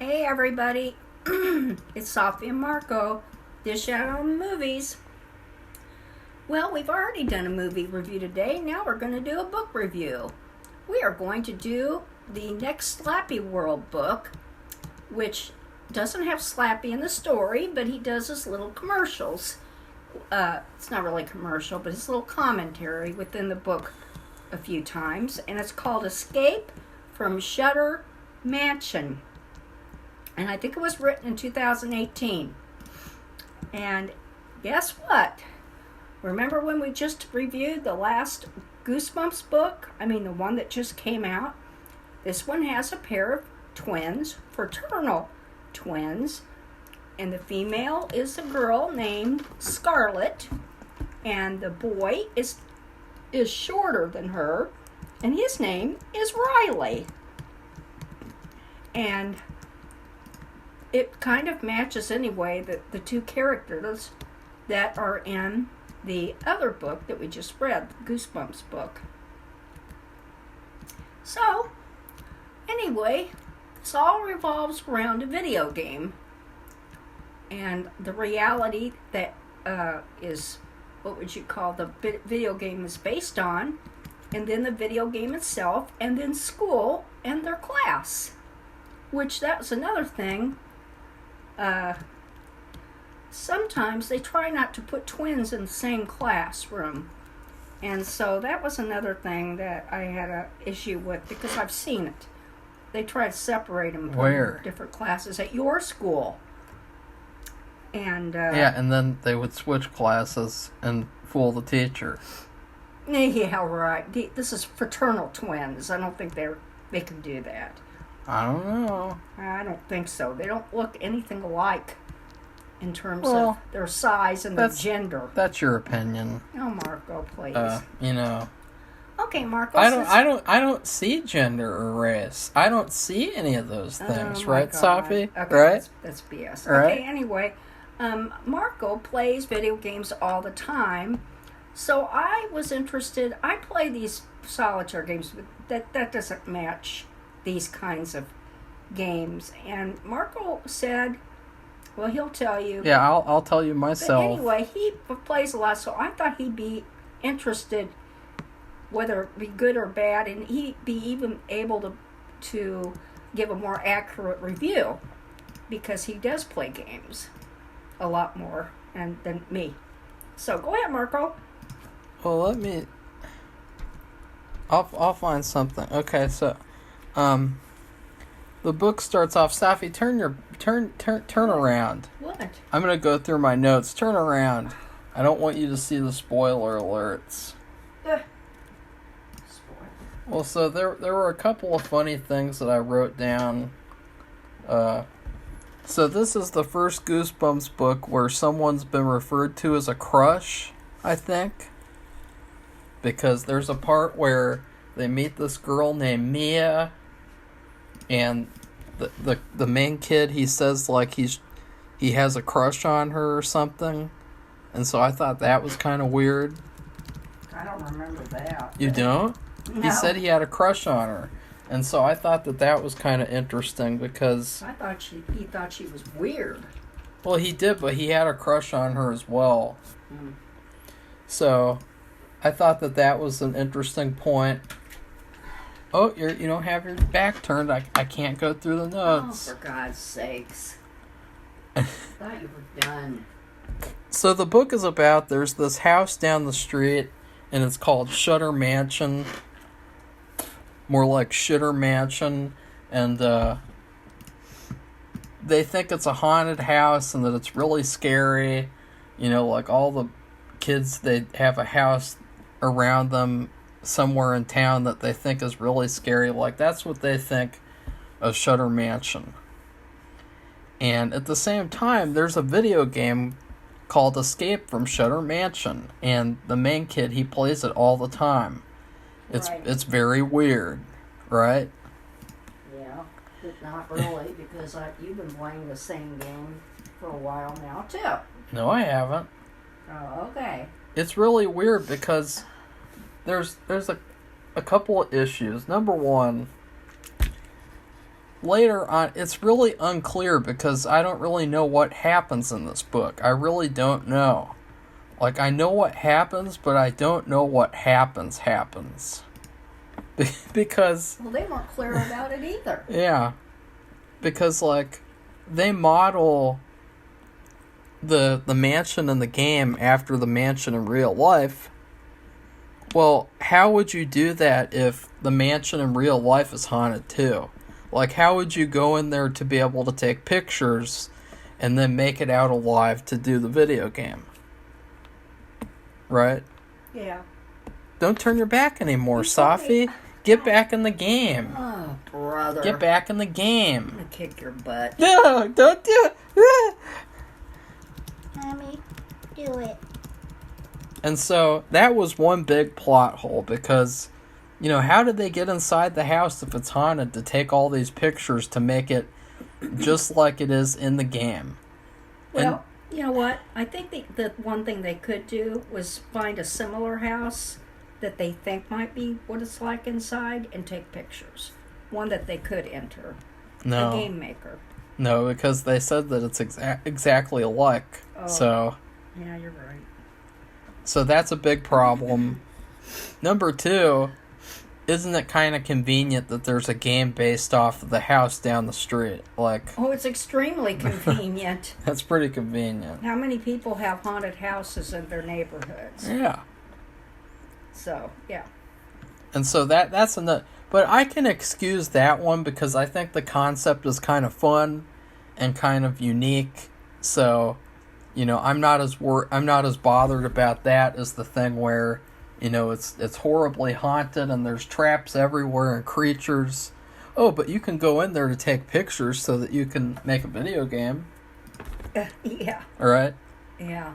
Hey everybody, it's Safi and Marco, dish out on movies. Well, we've already done a movie review today, now we're going to do a book review. We are going to do the next Slappyworld book, which doesn't have Slappy in the story, but he does his little commercials. It's not really a commercial, but his little commentary within the book a few times, and it's called Escape from Shudder Mansion. And I think it was written in 2018. And guess what? Remember when we just reviewed the last Goosebumps book? I mean, the one that just came out? This one has a pair of twins, fraternal twins. And the female is a girl named Scarlet. And the boy is shorter than her. And his name is Riley. And it kind of matches anyway the two characters that are in the other book that we just read, the Goosebumps book. So, anyway, this all revolves around a video game. And the reality that is, what would you call the video game is based on, and then the video game itself, and then school and their class. Which that was another thing. Sometimes they try not to put twins in the same classroom. And so that was another thing that I had an issue with because I've seen it. They try to separate them from different classes at your school. And yeah, and then they would switch classes and fool the teacher. Yeah, right. This is fraternal twins. I don't think they can do that. I don't know. I don't think so. They don't look anything alike in terms of their size and their gender. That's your opinion. Oh, Marco, please. Okay, Marco. I don't see gender or race. I don't see any of those things, right, Safi? Okay, right? That's BS. Right? Okay, anyway, Marco plays video games all the time, so I was interested. I play these solitaire games, but that doesn't match these kinds of games. And Marco said, well, he'll tell you. Yeah, I'll tell you myself. But anyway, he plays a lot, so I thought he'd be interested, whether it be good or bad, and he'd be even able to give a more accurate review, because he does play games a lot more than me. So go ahead, Marco. Well, I'll find something. Okay, so the book starts off. Safi, turn around. What? I'm gonna go through my notes. Turn around. I don't want you to see the spoiler alerts. Well, so there were a couple of funny things that I wrote down. So this is the first Goosebumps book where someone's been referred to as a crush, I think. Because there's a part where they meet this girl named Mia, and the main kid, he says like he has a crush on her or something. And so I thought that was kind of weird. I don't remember that. You don't? No. He said he had a crush on her. And so I thought that was kind of interesting because... he thought she was weird. Well, he did, but he had a crush on her as well. Mm. So I thought that was an interesting point. Oh, you don't have your back turned. I can't go through the notes. Oh, for God's sakes. I thought you were done. So the book is about, there's this house down the street, and it's called Shudder Mansion. More like Shitter Mansion. And they think it's a haunted house and that it's really scary. You know, like all the kids, they have a house around them somewhere in town that they think is really scary. Like, that's what they think of Shudder Mansion. And at the same time, there's a video game called Escape from Shudder Mansion, and the main kid, he plays it all the time. It's very weird, right? Yeah, but not really, because you've been playing the same game for a while now too. No, I haven't. Oh, okay. It's really weird because there's a couple of issues. Number one, later on, it's really unclear because I don't really know what happens in this book. I really don't know. Like, I know what happens, but I don't know what happens. Because... Well, they weren't clear about it either. Yeah. Because, like, they model the mansion in the game after the mansion in real life. Well, how would you do that if the mansion in real life is haunted too? Like, how would you go in there to be able to take pictures and then make it out alive to do the video game? Right? Yeah. Don't turn your back anymore, Safi. Get back in the game. Oh, brother. Get back in the game. I'm gonna kick your butt. No, don't do it. Mommy, do it. And so that was one big plot hole because, you know, how did they get inside the house if it's haunted to take all these pictures to make it just like it is in the game? Well, you know what? I think the one thing they could do was find a similar house that they think might be what it's like inside and take pictures. One that they could enter. No. A game maker. No, because they said that it's exactly alike. Oh. So. Yeah, you're right. So that's a big problem. Number 2, isn't it kind of convenient that there's a game based off of the house down the street? Like, oh, it's extremely convenient. That's pretty convenient. How many people have haunted houses in their neighborhoods? Yeah. So, yeah. And so that's enough. But I can excuse that one because I think the concept is kind of fun and kind of unique. So, you know, I'm not as bothered about that as the thing where, you know, it's horribly haunted and there's traps everywhere and creatures. Oh, but you can go in there to take pictures so that you can make a video game. Yeah. All right. Yeah.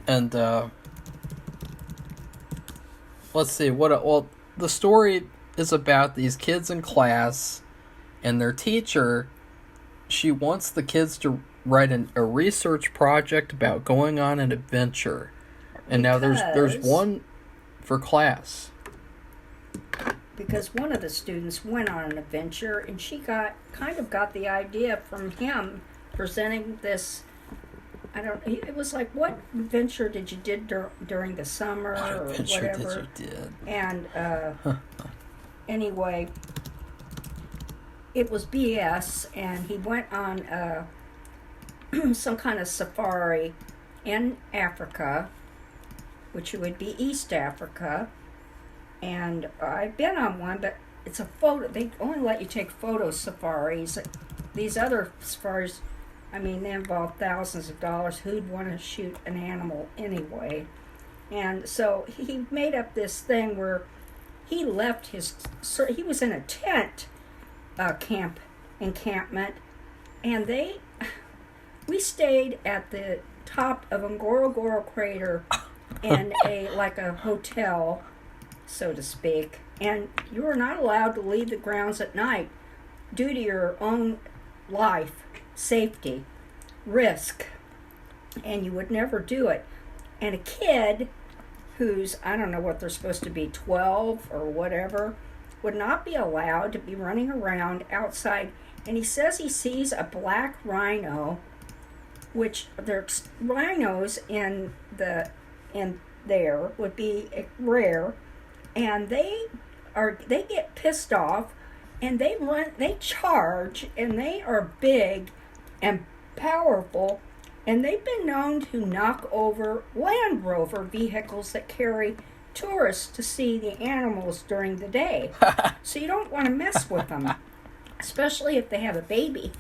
And let's see well, the story is about these kids in class, and their teacher, she wants the kids to write a research project about going on an adventure. And now there's one for class. Because one of the students went on an adventure, and she got the idea from him presenting this. It was like, what adventure did you did during the summer or whatever? Did you did? And anyway, it was BS, and he went on some kind of safari in Africa, which would be East Africa. And I've been on one, but it's a photo. They only let you take photo safaris. These other safaris, I mean, they involve thousands of dollars. Who'd want to shoot an animal anyway? And so he made up this thing where he left he was in a tent encampment, and we stayed at the top of Ngorongoro crater in a hotel, so to speak, and you were not allowed to leave the grounds at night due to your own life, safety, risk, and you would never do it. And a kid who's, I don't know what they're supposed to be, 12 or whatever, would not be allowed to be running around outside. And he says he sees a black rhino, which there's rhinos in there would be rare, and they get pissed off, and they charge, and they are big and powerful, and they've been known to knock over Land Rover vehicles that carry tourists to see the animals during the day. So you don't want to mess with them, especially if they have a baby.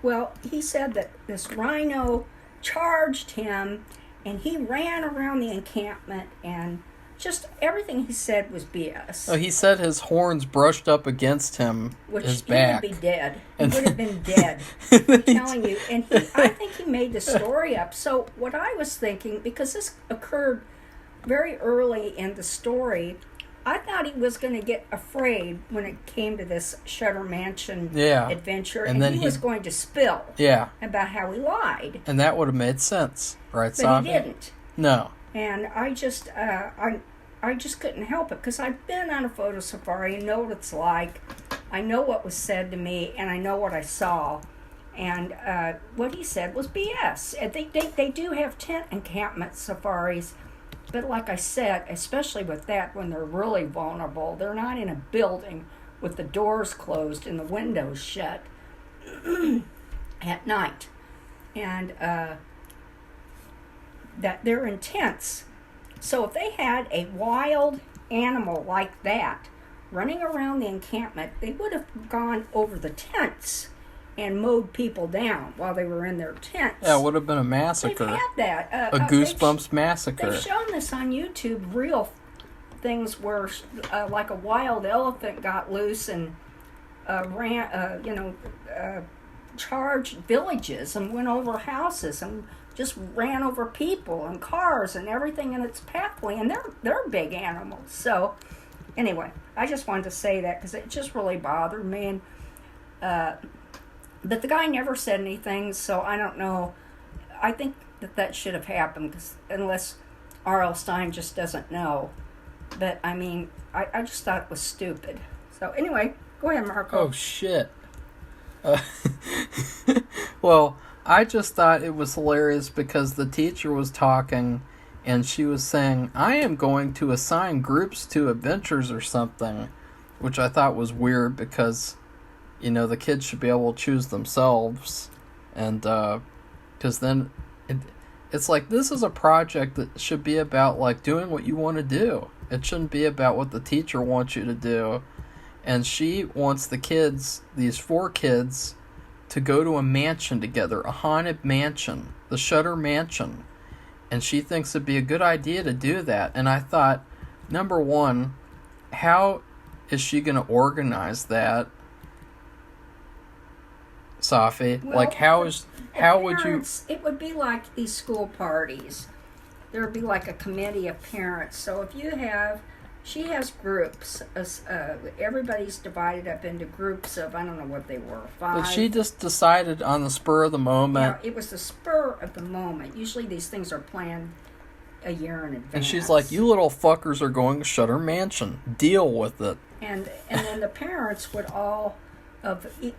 Well, he said that this rhino charged him, and he ran around the encampment, and just everything he said was BS. Oh, he said his horns brushed up against his back. He would be dead. He would have been dead. I'm telling you. And I think he made the story up. So what I was thinking, because this occurred very early in the story, I thought he was going to get afraid when it came to this Shudder Mansion adventure, and then he was going to spill about how he lied. And that would have made sense, right, But Safi? he didn't. No. And I just couldn't help it, because I've been on a photo safari and know what it's like. I know what was said to me, and I know what I saw. And what he said was BS. And they do have tent encampment safaris, but like I said, especially with that, when they're really vulnerable, they're not in a building with the doors closed and the windows shut at night. And that they're in tents. So if they had a wild animal like that running around the encampment, they would have gone over the tents and mowed people down while they were in their tents. Yeah, it would have been a massacre. They've had that. A Goosebumps massacre. They've shown this on YouTube, real things where like a wild elephant got loose and charged villages and went over houses and just ran over people and cars and everything in its pathway, and they're big animals. So anyway, I just wanted to say that because it just really bothered me. And but the guy never said anything, so I don't know. I think that should have happened, cause unless R.L. Stine just doesn't know. But I mean, I just thought it was stupid. So anyway, go ahead, Marco. Oh shit. Well, I just thought it was hilarious because the teacher was talking and she was saying, I am going to assign groups to adventures or something, which I thought was weird because, you know, the kids should be able to choose themselves. And, because then it's like, this is a project that should be about, like, doing what you want to do. It shouldn't be about what the teacher wants you to do. And she wants the kids, these 4 kids, to go to a mansion together, a haunted mansion, the Shudder mansion. And she thinks it'd be a good idea to do that. And I thought, number one, how is she going to organize that, Safi? Well, like, how would you... It would be like these school parties. There would be like a committee of parents. So if you have... She has groups. Everybody's divided up into groups of, I don't know what they were, 5. But she just decided on the spur of the moment. Yeah, it was the spur of the moment. Usually these things are planned a year in advance. And she's like, you little fuckers are going to Shudder Mansion. Deal with it. And then the parents would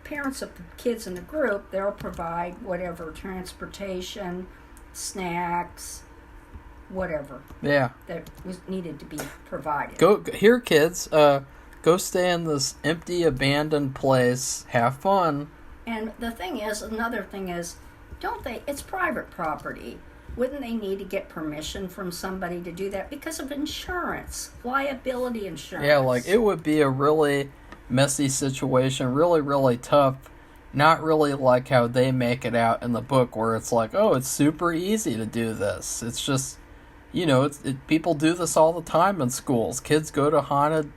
parents of the kids in the group, they'll provide whatever, transportation, snacks, whatever. Yeah. That was needed to be provided. Go here, kids. Go stay in this empty, abandoned place. Have fun. And another thing is, it's private property. Wouldn't they need to get permission from somebody to do that because of insurance, liability insurance? Yeah, like it would be a really messy situation, really, really tough. Not really like how they make it out in the book where it's like, oh, it's super easy to do this. It's just, you know, people do this all the time in schools. Kids go to haunted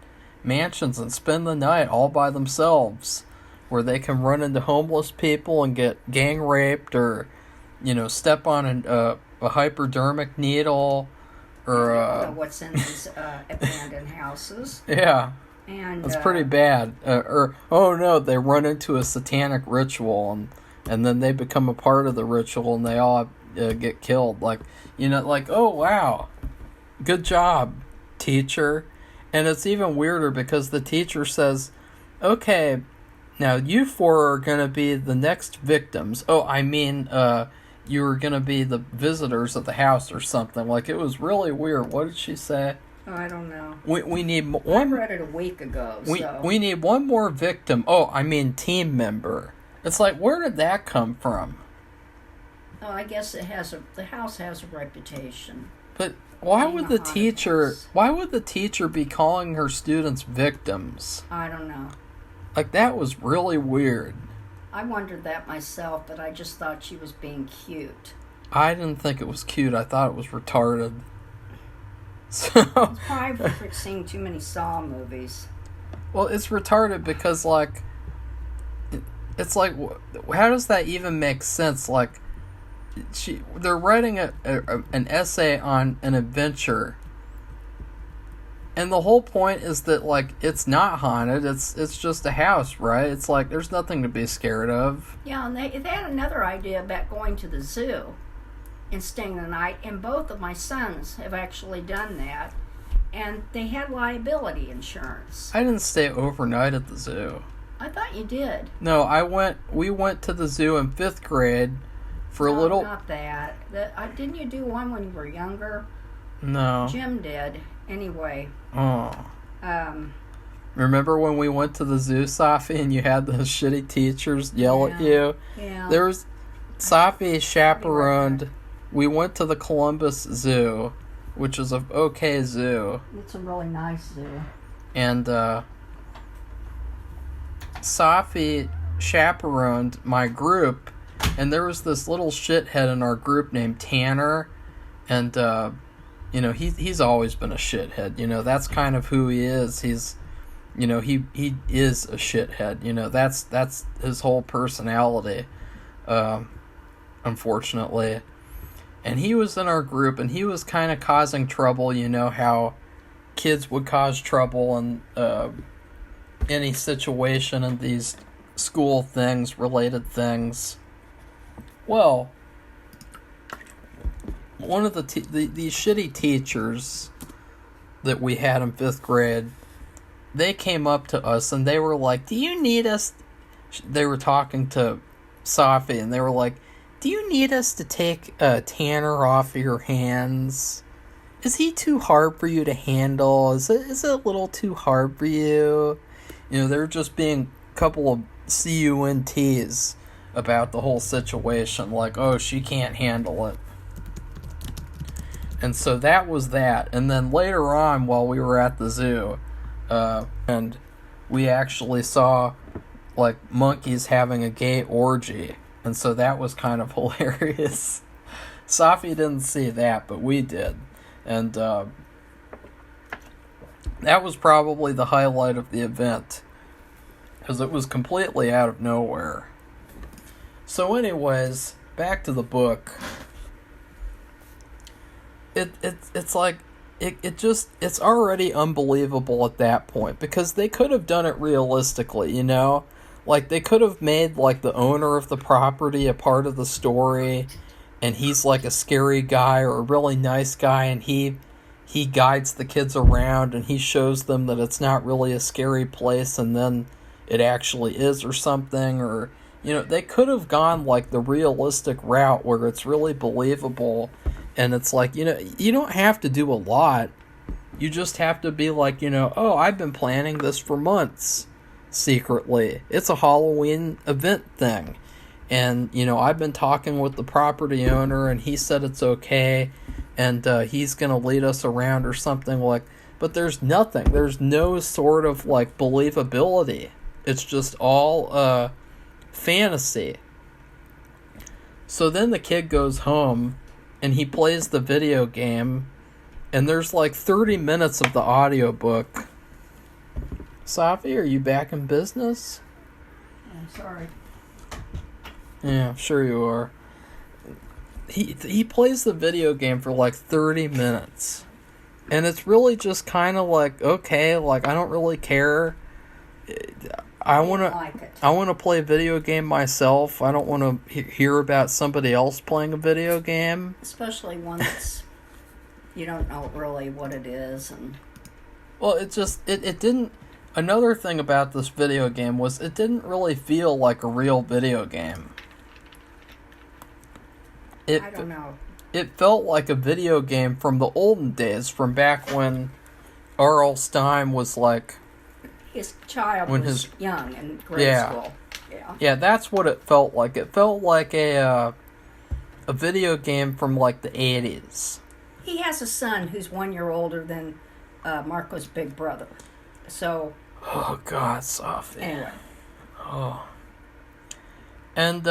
mansions and spend the night all by themselves where they can run into homeless people and get gang raped or, you know, step on a hypodermic needle or... I don't know what's in these abandoned houses. Yeah. And it's pretty bad. Oh no, they run into a satanic ritual and then they become a part of the ritual and they all get killed. Like, you know, like, oh wow, good job, teacher. And it's even weirder because the teacher says, okay, now you 4 are going to be the next victims. Oh, I mean, you were going to be the visitors at the house or something. Like, it was really weird. What did she say? Oh, I don't know. We need one. I read it a week ago. We need one more victim. Oh, I mean team member. It's like, where did that come from? Oh, I guess the house has a reputation. But why would the teacher be calling her students victims? I don't know. Like, that was really weird. I wondered that myself, but I just thought she was being cute. I didn't think it was cute. I thought it was retarded. So, it's probably for seeing too many Saw movies. Well, it's retarded because, like, it's like, how does that even make sense? Like, they're writing an essay on an adventure, and the whole point is that, like, it's not haunted. It's just a house, right? It's like there's nothing to be scared of. Yeah, and they had another idea about going to the zoo and staying the night, and both of my sons have actually done that, and they had liability insurance. I didn't stay overnight at the zoo. I thought you did. No, we went to the zoo in 5th grade for a No, little... not that. Didn't you do one when you were younger? No. Jim did. Anyway. Oh. Remember when we went to the zoo, Safi, and you had those shitty teachers yell at you? Yeah. There was... Safi chaperoned... We went to the Columbus Zoo, which is a okay zoo. It's a really nice zoo. And, Safi chaperoned my group, and there was this little shithead in our group named Tanner, and, you know, he's always been a shithead, you know, that's kind of who he is. He's, you know, he is a shithead, you know, that's his whole personality, unfortunately. And he was in our group, and he was kind of causing trouble, you know, how kids would cause trouble in any situation and these school things, related things. Well, one of these shitty teachers that we had in 5th grade, they came up to us and they were like, "Do you need us?" They were talking to Safi, and they were like, "Do you need us to take Tanner off of your hands? Is he too hard for you to handle? Is it a little too hard for you?" You know, they were just being a couple of CUNTs about the whole situation. Like, oh, she can't handle it. And so that was that. And then later on, while we were at the zoo, and we actually saw, like, monkeys having a gay orgy. And so that was kind of hilarious. Safi didn't see that, but we did. And that was probably the highlight of the event, because it was completely out of nowhere. So anyways, back to the book. It's like, it's already unbelievable at that point, because they could have done it realistically, you know? Like, they could have made, like, the owner of the property a part of the story, and he's, like, a scary guy or a really nice guy, and he guides the kids around, and he shows them that it's not really a scary place, and then it actually is or something. Or, you know, they could have gone, like, the realistic route where it's really believable, and it's like, you know, you don't have to do a lot. You just have to be like, you know, oh, I've been planning this for months. Secretly, it's a Halloween event thing, and you know, I've been talking with the property owner, and he said it's okay, and he's gonna lead us around or something. Like, but there's nothing, there's no sort of like believability. It's just all fantasy. So then the kid goes home and he plays the video game, and there's like 30 minutes of the audiobook. Safi, are you back in business? I'm sorry. Yeah, sure you are. He plays the video game for like 30 minutes. And it's really just kind of like, okay, like, I don't really care. I want to play a video game myself. I don't want to hear about somebody else playing a video game. Especially one that's, you don't know really what it is. And well, it didn't... Another thing about this video game was it didn't really feel like a real video game. I don't know. It felt like a video game from the olden days, from back when R.L. Stine was like... His child was young in grade school. Yeah, that's what it felt like. It felt like a video game from like the 80s. He has a son who's 1 year older than Marco's big brother. So... Oh, God, Safi. Anyway. Oh. And,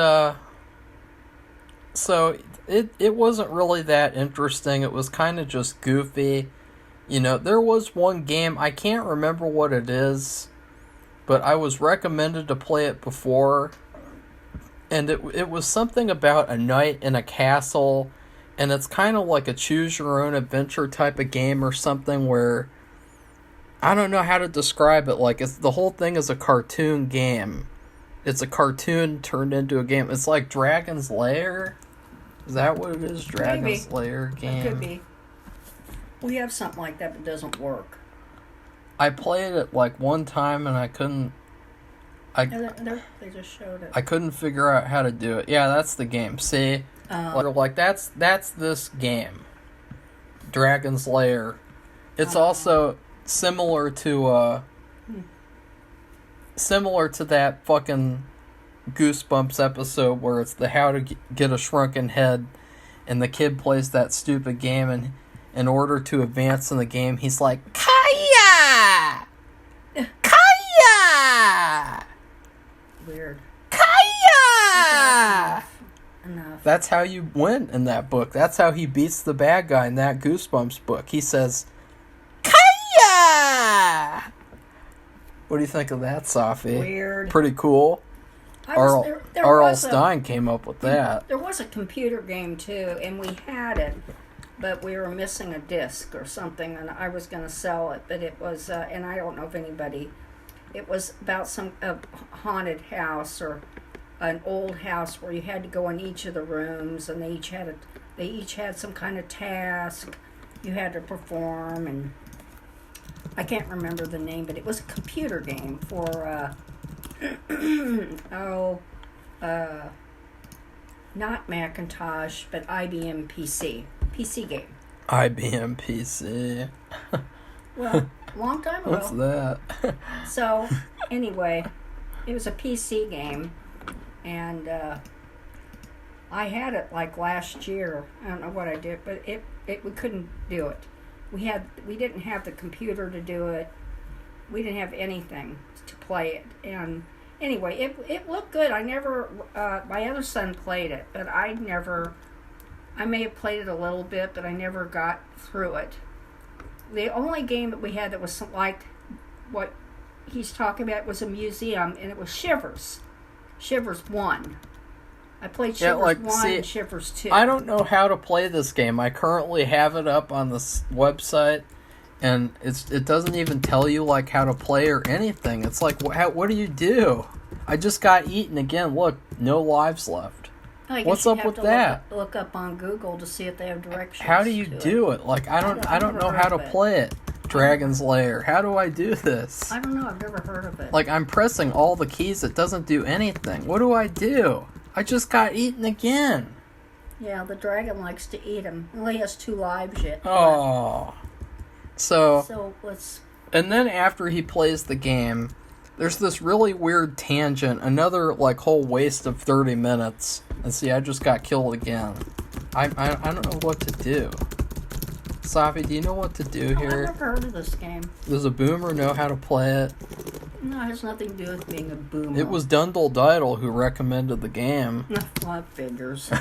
so, it wasn't really that interesting. It was kind of just goofy. You know, there was one game, I can't remember what it is, but I was recommended to play it before, and it was something about a knight in a castle, and it's kind of like a choose-your-own-adventure type of game or something where... I don't know how to describe it. Like, the whole thing is a cartoon game. It's a cartoon turned into a game. It's like Dragon's Lair. Is that what it is? Dragon's Lair game? It could be. We have something like that, but it doesn't work. I played it like one time and I They just showed it. I couldn't figure out how to do it. Yeah, that's the game. See? That's this game. Dragon's Lair. It's also similar to that fucking Goosebumps episode where it's the how to get a shrunken head, and the kid plays that stupid game, and in order to advance in the game, he's like, Kaya! Kaya! Weird. Kaya! Enough. That's how you win in that book. That's how he beats the bad guy in that Goosebumps book. He says, Kaya! What do you think of that, Safi? Weird. Pretty cool. R.L. Stine came up with that. There was a computer game, too, and we had it, but we were missing a disc or something, and I was going to sell it, but it was, and I don't know if anybody, it was about some haunted house or an old house where you had to go in each of the rooms, and they each had some kind of task you had to perform, and I can't remember the name, but it was a computer game for not Macintosh, but IBM PC game. IBM PC. Well, long time ago. What's that? So, anyway, it was a PC game, and I had it like last year. I don't know what I did, but we couldn't do it. We didn't have the computer to do it. We didn't have anything to play it, and anyway, it looked good. I never. My other son played it, but I may have played it a little bit, but I never got through it. The only game that we had that was like what he's talking about was a museum, and it was Shivers. Shivers 1. I played Shivers 1 and Shivers 2. I don't know how to play this game. I currently have it up on this website, and it doesn't even tell you like how to play or anything. It's like, what do you do? I just got eaten again. Look, no lives left. What's up with that? Look up on Google to see if they have directions. How do you do it? Like I don't know how to play it. Dragon's Lair. How do I do this? I don't know. I've never heard of it. Like I'm pressing all the keys. It doesn't do anything. What do I do? I just got eaten again. Yeah, the dragon likes to eat him. He only has 2 lives yet. Oh. So let's. And then after he plays the game, there's this really weird tangent. Another like whole waste of 30 minutes. And see, I just got killed again. I don't know what to do. Safi, do you know what to do here? I've never heard of this game. Does a boomer know how to play it? No, it has nothing to do with being a boomer. It was Dundle Diddle who recommended the game. Well, figures.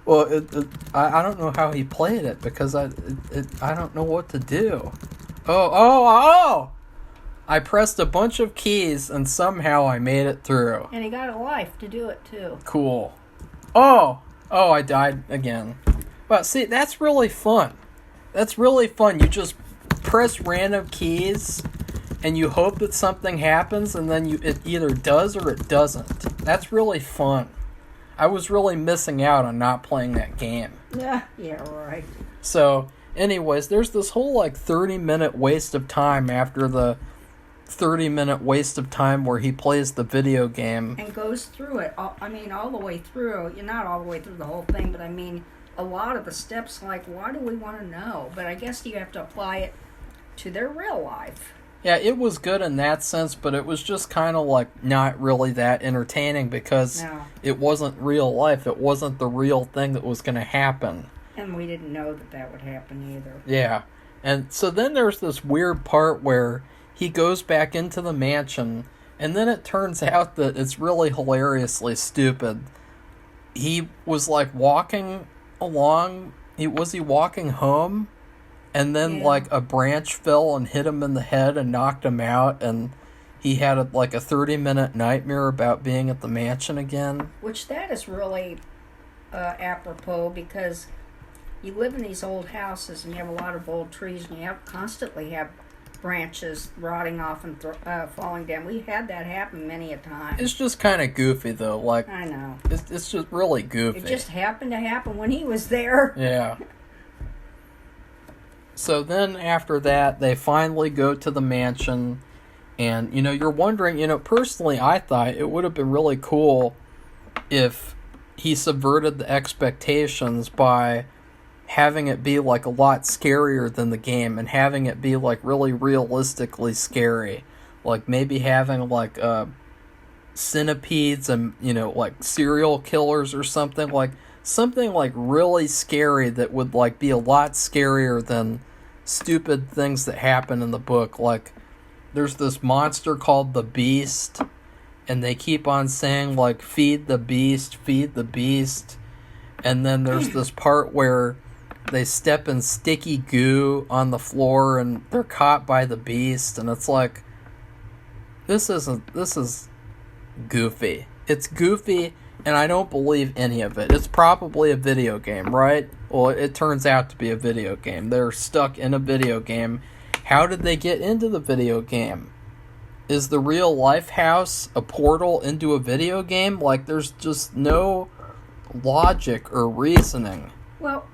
Well, I don't know how he played it because I don't know what to do. Oh! I pressed a bunch of keys and somehow I made it through. And he got a life to do it too. Cool. Oh, I died again. But see, that's really fun. You just press random keys and you hope that something happens and then it either does or it doesn't. That's really fun. I was really missing out on not playing that game. Yeah, right. So, anyways, there's this whole 30-minute waste of time after the 30-minute waste of time where he plays the video game. And goes through it. All the way through. You're not all the way through the whole thing, but a lot of the steps, why do we want to know? But I guess you have to apply it to their real life. Yeah, it was good in that sense, but it was just kind of not really that entertaining because it wasn't real life. It wasn't the real thing that was going to happen. And we didn't know that would happen either. Yeah. And so then there's this weird part where he goes back into the mansion, and then it turns out that it's really hilariously stupid. He was walking along. Was he walking home? And then, a branch fell and hit him in the head and knocked him out, and he had a 30-minute nightmare about being at the mansion again. Which that is really apropos, because you live in these old houses and you have a lot of old trees, and you constantly have branches rotting off and falling down. We've had that happen many a time. It's just kind of goofy, though. I know. It's just really goofy. It just happened to happen when he was there. Yeah. So then after that, they finally go to the mansion, And, you're wondering, personally, I thought it would have been really cool if he subverted the expectations by having it be, like, a lot scarier than the game and having it be, like, really realistically scary. Like, maybe having, like, centipedes and, like, serial killers or something. Like, something, like, really scary that would, like, be a lot scarier than stupid things that happen in the book. Like, there's this monster called the Beast, and they keep on saying, like, feed the beast, and then there's this part where they step in sticky goo on the floor and they're caught by the beast, and it's like, this is goofy. It's goofy, and I don't believe any of it. It's probably a video game, right? Well, it turns out to be a video game. They're stuck in a video game. How did they get into the video game? Is the real life house a portal into a video game? Like, there's just no logic or reasoning. Well,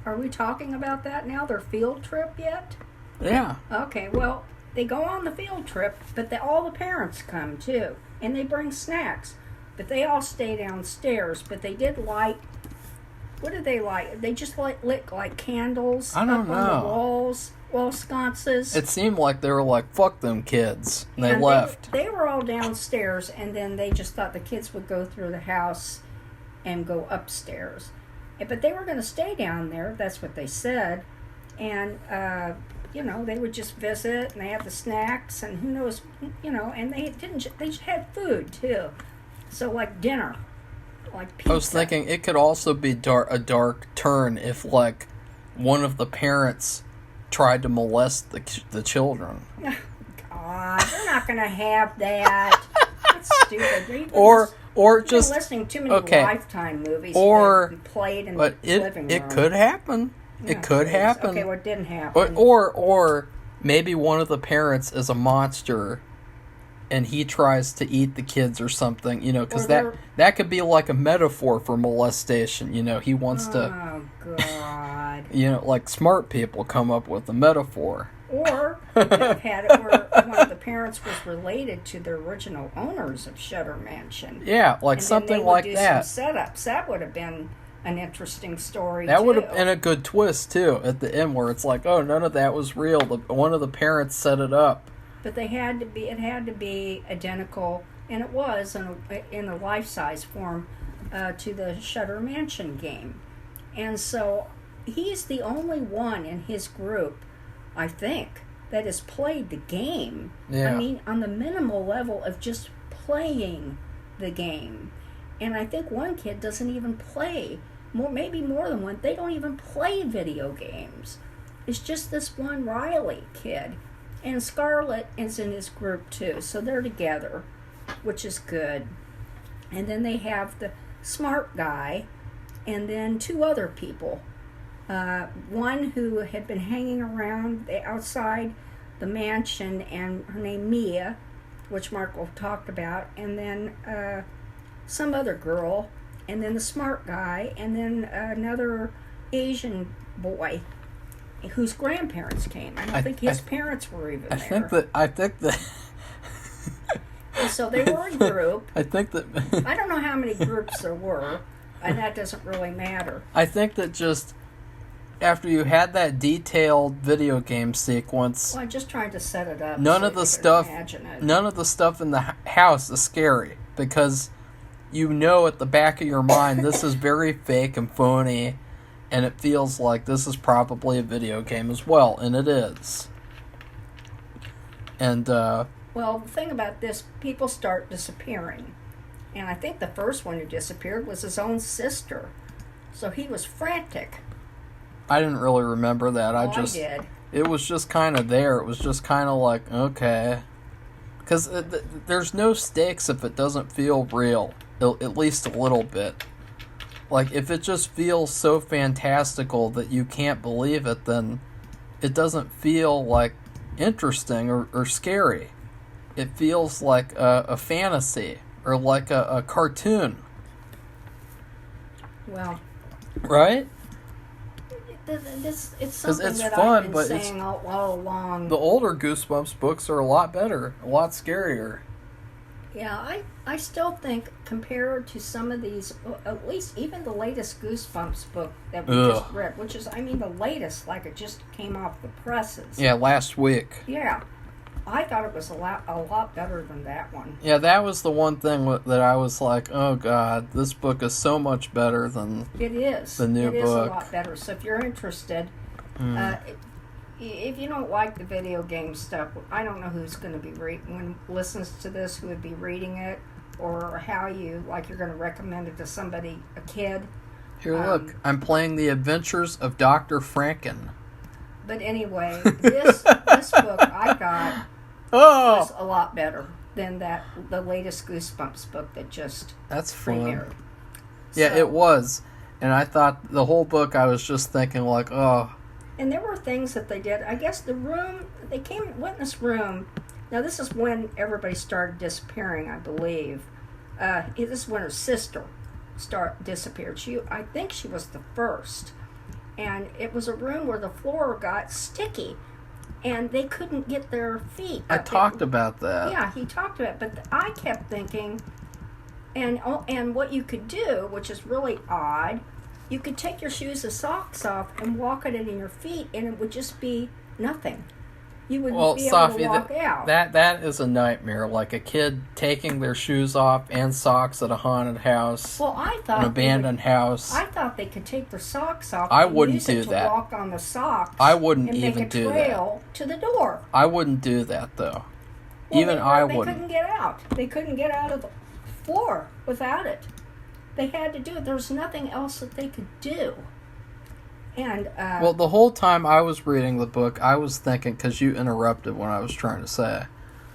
are we talking about that now? Their field trip yet? Yeah. Okay, well, they go on the field trip, but all the parents come too. And they bring snacks. But they all stay downstairs. But they did light... What did they light? They just lit like candles I don't know. On the walls. Wall sconces. It seemed like they were like, fuck them kids. And they left. They were all downstairs, and then they just thought the kids would go through the house and go upstairs. But they were going to stay down there. That's what they said. And, they would just visit, and they had the snacks, and who knows, and they just had food, too. So, like dinner. Like pizza. I was thinking it could also be a dark turn if, like, one of the parents tried to molest the children. Oh, God, they're not going to have that. That's stupid. Or just listening to too many Lifetime movies or played in the living room. It could happen. Yeah, it could happen. Okay, well, it didn't happen. Or maybe one of the parents is a monster, and he tries to eat the kids or something. Because that could be like a metaphor for molestation. He wants to. Oh God. Like smart people come up with a metaphor. Or you could have had it where one of the parents was related to the original owners of Shudder Mansion. Yeah, like and something then like do that. Some setups. That would have been an interesting story. That would have been a good twist too at the end, where it's like, oh, none of that was real. One of the parents set it up. But it had to be identical, and it was in a life-size form to the Shudder Mansion game. And so he's the only one in his group, I think, that has played the game. Yeah. I mean, on the minimal level of just playing the game. And I think one kid doesn't even play, maybe more than one. They don't even play video games. It's just this one Riley kid. And Scarlett is in his group too, so they're together, which is good. And then they have the smart guy, and then two other people. One who had been hanging around outside the mansion, and her name Mia, which Marco talked about, and then some other girl, and then the smart guy, and then another Asian boy whose grandparents came. I don't think his parents were even there. I think that so they were a group. I think that I don't know how many groups there were, and that doesn't really matter. I think that just after you had that detailed video game sequence, well, I'm just trying to set it up. None of the stuff in the house is scary, because at the back of your mind this is very fake and phony. And it feels like this is probably a video game as well, and it is. And, well, the thing about this, people start disappearing. And I think the first one who disappeared was his own sister. So he was frantic. I didn't really remember that. I did. It was just kind of there. It was just kind of like, okay. Because there's no stakes if it doesn't feel real, at least a little bit. Like, if it just feels so fantastical that you can't believe it, then it doesn't feel, like, interesting or scary. It feels like a fantasy or like a cartoon. Well. Right? it's something it's that fun, I've been but saying all along. The older Goosebumps books are a lot better, a lot scarier. Yeah, I still think compared to some of these, at least even the latest Goosebumps book that we just read, which is, I mean, the latest, like it just came off the presses. Yeah, last week. Yeah, I thought it was a lot better than that one. Yeah, that was the one thing that I was like, oh God, this book is so much better than it is. The new book. It is a lot better. So if you're interested, if you don't like the video game stuff, I don't know who's going to be listens to this, who would be reading it, or how you're going to recommend it to somebody, a kid. Here, look, I'm playing The Adventures of Dr. Franken. But anyway, this book I got was a lot better than the latest Goosebumps book that just That's fun. premiered. Yeah, it was. And I thought the whole book, I was just thinking like, oh. And there were things that they did. I guess they went in this room. Now, this is when everybody started disappearing, I believe. This is when her sister disappeared. I think she was the first. And it was a room where the floor got sticky. And they couldn't get their feet. I talked about that. Yeah, he talked about it. But I kept thinking, and what you could do, which is really odd, you could take your shoes and socks off and walk it in your feet, and it would just be nothing. You would be able to walk out. That is a nightmare. Like a kid taking their shoes off and socks at a haunted house. Well, I thought an abandoned house. I thought they could take their socks off. I wouldn't do to that. Walk on the socks. I wouldn't and even do that. Make a trail to the door. I wouldn't do that though. Well, I They wouldn't. couldn't get out. They couldn't get out of the floor without it. They had to do it. There's nothing else that they could do. And well, the whole time I was reading the book, I was thinking, because you interrupted when I was trying to say.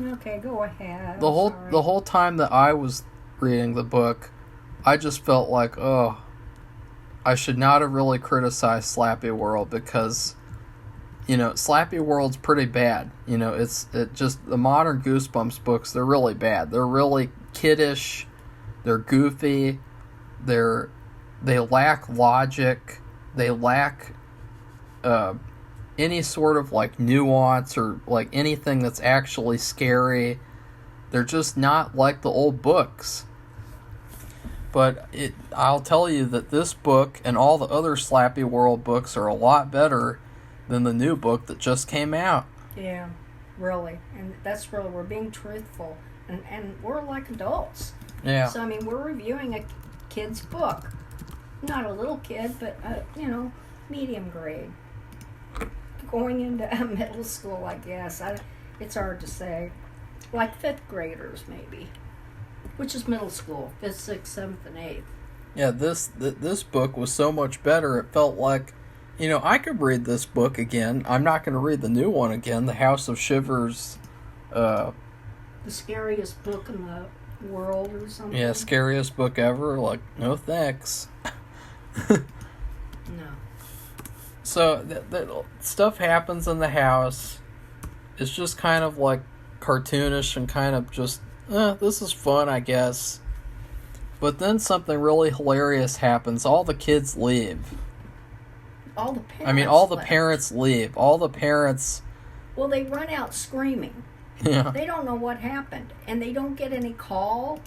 Okay, go ahead. The whole time that I was reading the book, I just felt like, oh, I should not have really criticized Slappyworld because, Slappyworld's pretty bad. It just the modern Goosebumps books, they're really bad. They're really kiddish. They're goofy. They lack logic. They lack any sort of like nuance or like anything that's actually scary. They're just not like the old books. But I'll tell you that this book and all the other Slappyworld books are a lot better than the new book that just came out. Yeah, really. And that's really, we're being truthful. And we're like adults. Yeah. So, I mean, we're reviewing a kid's book. Not a little kid, but, medium grade. Going into middle school, I guess. It's hard to say. Like 5th graders, maybe. Which is middle school. 5th, 6th, 7th, and 8th. Yeah, this book was so much better. It felt like, I could read this book again. I'm not going to read the new one again, The House of Shivers. The scariest book in the world or something. Yeah, scariest book ever. Like, no thanks. No. So, that stuff happens in the house. It's just kind of like cartoonish and kind of just, this is fun, I guess. But then something really hilarious happens. All the kids leave. All the parents parents leave. All the parents... Well, they run out screaming. Yeah. They don't know what happened. And they don't get any call,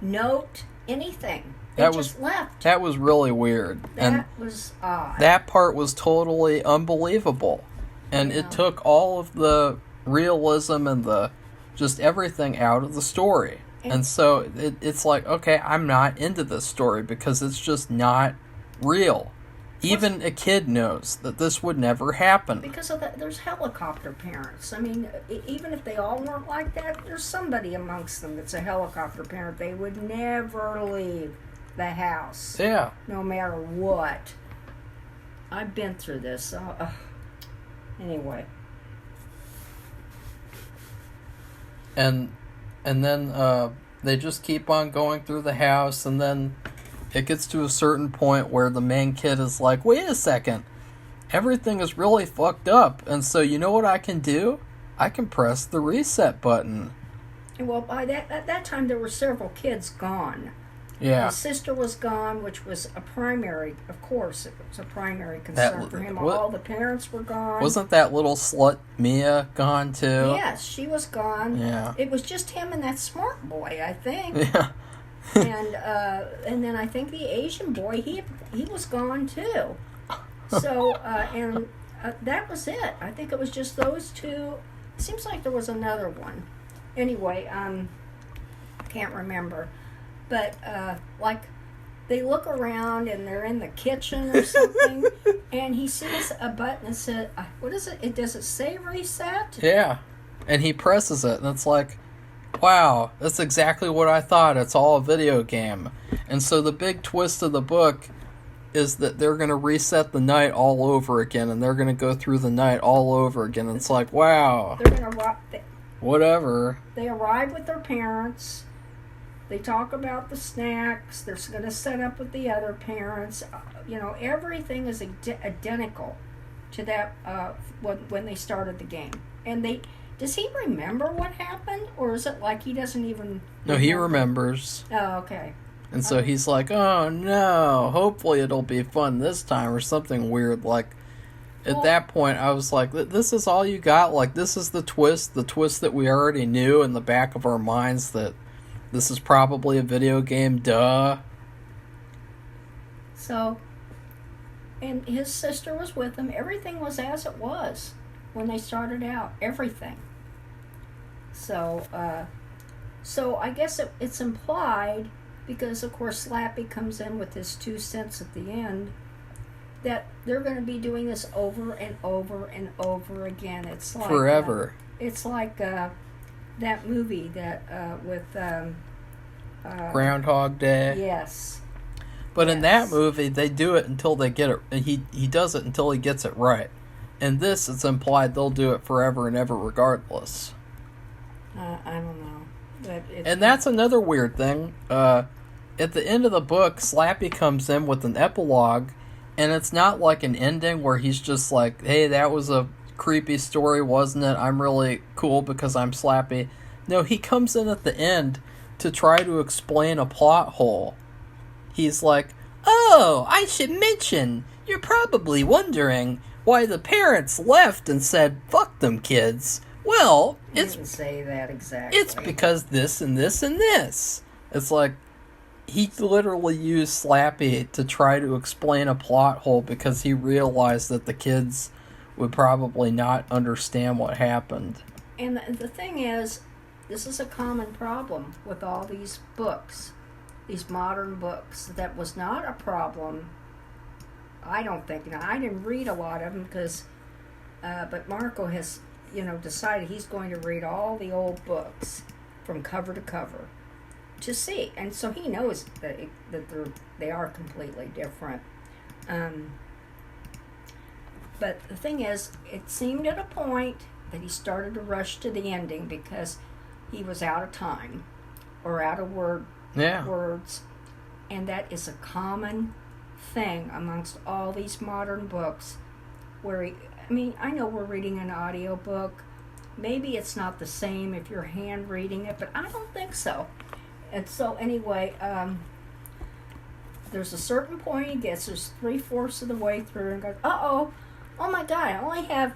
note, anything. They just left. That was really weird. That was odd. That part was totally unbelievable. And it took all of the realism and the just everything out of the story. And so it's like, okay, I'm not into this story because it's just not real. Even a kid knows that this would never happen. Because of that, there's helicopter parents. I mean, even if they all weren't like that, there's somebody amongst them that's a helicopter parent. They would never leave the house. Yeah. No matter what. I've been through this. So, anyway. And then they just keep on going through the house, and then it gets to a certain point where the main kid is like, wait a second, everything is really fucked up, and so you know what I can do? I can press the reset button. Well, at that time there were several kids gone. Yeah. His sister was gone, which was a primary, of course, it was a primary concern for him. All the parents were gone. Wasn't that little slut Mia gone too? Yes, she was gone. Yeah. It was just him and that smart boy, I think. Yeah. And then I think the Asian boy, he was gone too. So, that was it. I think it was just those two. It seems like there was another one. Anyway, can't remember. But, like, they look around and they're in the kitchen or something, and he sees a button that says, what is it? Does it say reset? Yeah. And he presses it, and it's like, wow, that's exactly what I thought. It's all a video game. And so the big twist of the book is that they're going to reset the night all over again, and they're going to go through the night all over again. And it's like, wow. They're going to whatever. They arrive with their parents. They talk about the snacks. They're going to set up with the other parents. Everything is identical to that when they started the game. And does he remember what happened, or is it like he doesn't even? No, he remembers. Oh, okay. And so he's like, "Oh no! Hopefully it'll be fun this time," or something weird. Like at that point, I was like, "This is all you got? Like this is the twist that we already knew in the back of our minds that." This is probably a video game, duh. So, and his sister was with him. Everything was as it was when they started out. Everything. So I guess it's implied, because of course Slappy comes in with his 2 cents at the end, that they're going to be doing this over and over and over again. It's like forever. It's like that movie that with Groundhog Day. Yes. But in that movie, they do it until they get it. He does it until he gets it right. In this, it's implied they'll do it forever and ever, regardless. I don't know. And that's another weird thing. At the end of the book, Slappy comes in with an epilogue, and it's not like an ending where he's just like, "Hey, that was a creepy story, wasn't it? I'm really cool because I'm Slappy." No, he comes in at the end to try to explain a plot hole. He's like, "Oh, I should mention, you're probably wondering why the parents left and said, 'Fuck them kids.' Well, he didn't say that exactly. It's because this and this and this." It's like, he literally used Slappy to try to explain a plot hole because he realized that the kids would probably not understand what happened. And the thing is, this is a common problem with all these books, these modern books. That was not a problem, I don't think. Now, I didn't read a lot of them because, but Marco has, decided he's going to read all the old books from cover to cover to see, and so he knows that they are completely different. But the thing is, it seemed at a point that he started to rush to the ending because he was out of time or out of words. And that is a common thing amongst all these modern books where I know we're reading an audio book. Maybe it's not the same if you're hand reading it, but I don't think so. And so anyway, there's a certain point he gets, there's 3/4 of the way through, and goes, oh my God, I only have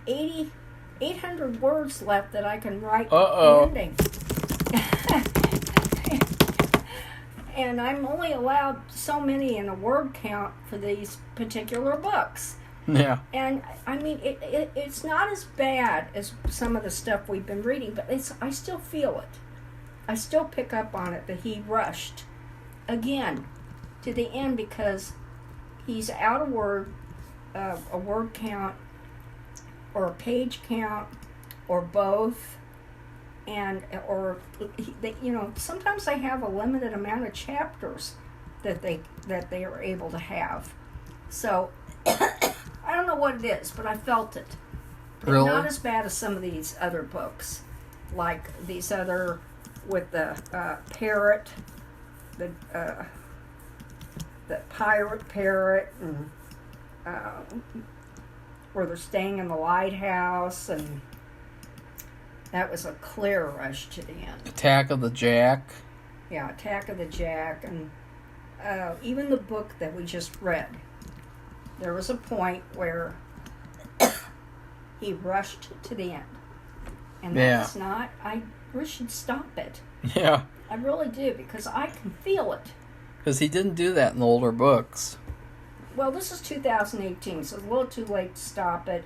800 words left that I can write the ending. And I'm only allowed so many in a word count for these particular books. Yeah. And it's not as bad as some of the stuff we've been reading, but I still feel it. I still pick up on it that he rushed again to the end because he's out of a word count or a page count or both, sometimes they have a limited amount of chapters that they are able to have. So I don't know what it is, but I felt it. Really? Not as bad as some of these other books, like these other with the parrot, the pirate parrot, and where they're staying in the lighthouse, and that was a clear rush to the end. Attack of the Jack. Yeah, Attack of the Jack, and even the book that we just read. There was a point where he rushed to the end. And that's not, we should stop it. Yeah. I really do, because I can feel it. Because he didn't do that in the older books. Well, this is 2018, so it's a little too late to stop it.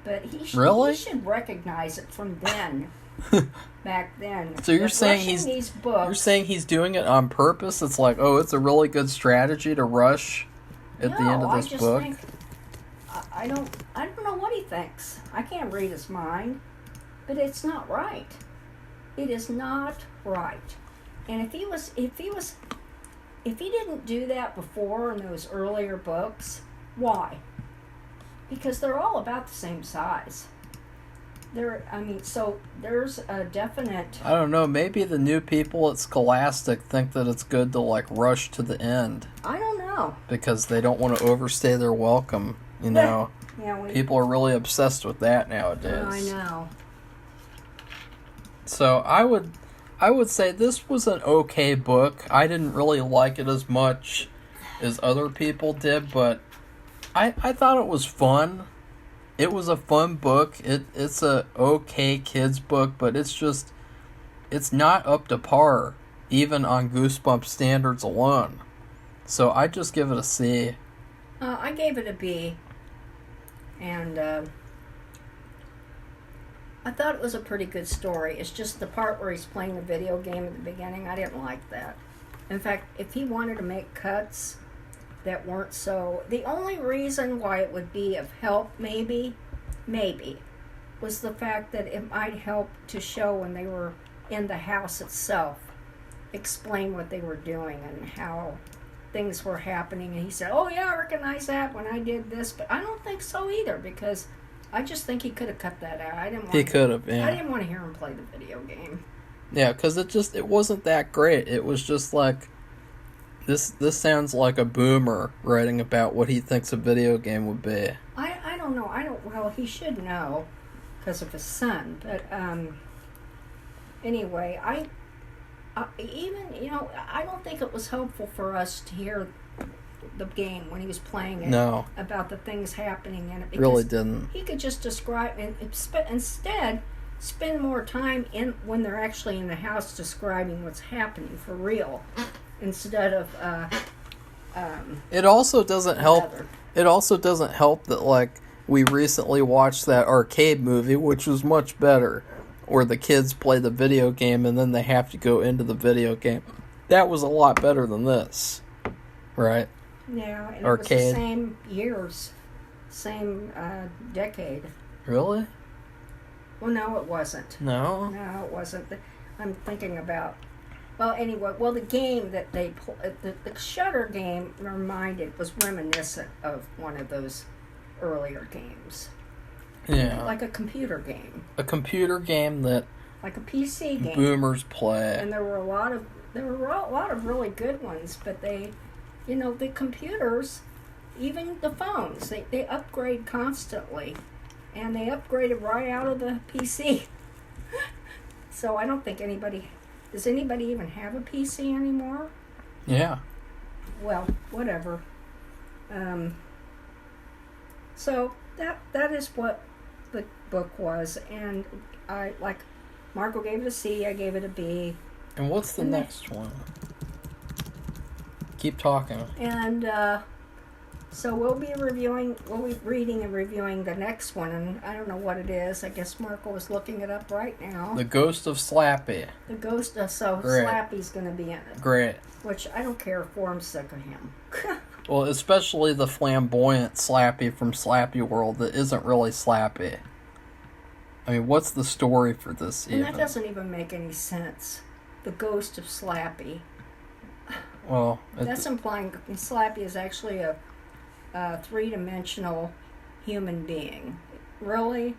But he should recognize it from then, back then. So you're saying he's doing it on purpose? It's like, oh, it's a really good strategy to rush at the end of this book? Think, I don't know what he thinks. I can't read his mind. But it's not right. It is not right. And if he didn't do that before in those earlier books, why? Because they're all about the same size. So there's a definite... I don't know, maybe the new people at Scholastic think that it's good to, like, rush to the end. I don't know. Because they don't want to overstay their welcome, you know. People are really obsessed with that nowadays. I know. So I would say this was an okay book. I didn't really like it as much as other people did, but I thought it was fun. It was a fun book. It's a okay kids book, but it's not up to par, even on Goosebumps standards alone. So I just give it a C. I gave it a B, and I thought it was a pretty good story. It's just the part where he's playing the video game at the beginning, I didn't like that. In fact, if he wanted to make cuts that weren't so... The only reason why it would be of help, maybe, was the fact that it might help to show when they were in the house itself, explain what they were doing and how things were happening. And he said, oh yeah, I recognize that when I did this. But I don't think so either, because... I just think he could have cut that out. He could have, yeah. I didn't want to hear him play the video game. Yeah, because it wasn't that great. It was just like, this sounds like a boomer writing about what he thinks a video game would be. I don't know. Well, he should know because of his son. But anyway, I don't think it was helpful for us to hear the game when he was playing it. No. About the things happening in it. Really didn't. He could just describe it. Instead, spend more time when they're actually in the house describing what's happening for real, instead of. It also doesn't help. It also doesn't help that, like, we recently watched that arcade movie, which was much better, where the kids play the video game and then they have to go into the video game. That was a lot better than this, right? Yeah, and arcade. It was the same years, same decade. Really? Well, no, it wasn't. No? No, it wasn't. I'm thinking about... Well, anyway, the game that they... The Shudder game was reminiscent of one of those earlier games. Yeah. Like a computer game. A computer game that... Like a PC game. Boomers play. And there were a lot of really good ones, but they... the computers, even the phones, they upgrade constantly. And they upgraded right out of the PC. So I don't think does anybody even have a PC anymore? Yeah. Well, whatever. So that is what the book was. And Marco gave it a C, I gave it a B. And what's the next one? Keep talking. And so we'll be reading and reviewing the next one, and I don't know what it is. I guess Marco is looking it up right now. The Ghost of Slappy. The Ghost of Slappy's going to be in it. Great. Which I don't care for. I'm sick of him. Well, especially the flamboyant Slappy from Slappyworld that isn't really Slappy. I mean, what's the story for this and that doesn't even make any sense. The Ghost of Slappy. Well, that's implying Slappy is actually a three-dimensional human being. Really?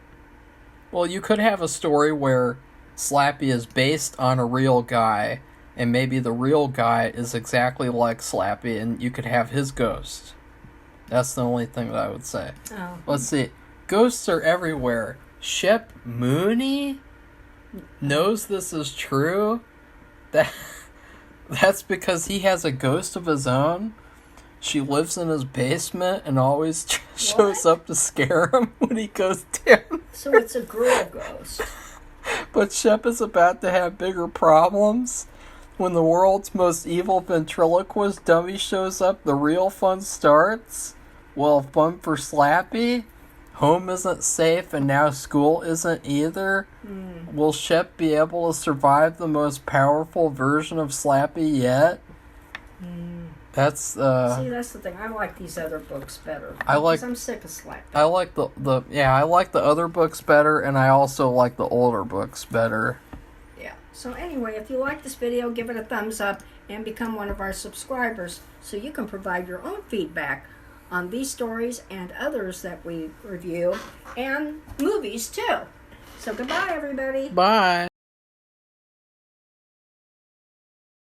Well, you could have a story where Slappy is based on a real guy, and maybe the real guy is exactly like Slappy, and you could have his ghost. That's the only thing that I would say. Oh. Let's see. Ghosts are everywhere. Shep Mooney knows this is true. That's because he has a ghost of his own. She lives in his basement and always shows up to scare him when he goes down. So it's a girl ghost. But Shep is about to have bigger problems. When the world's most evil ventriloquist dummy shows up, the real fun starts. Well, fun for Slappy. Home isn't safe, and now school isn't either. Will Shep be able to survive the most powerful version of Slappy yet? That's See, that's the thing. I like these other books better. Because I'm sick of Slappy. I like I like the other books better, and I also like the older books better. Yeah. So anyway, if you like this video, give it a thumbs up and become one of our subscribers so you can provide your own feedback on these stories and others that we review, and movies too. So goodbye, everybody. Bye.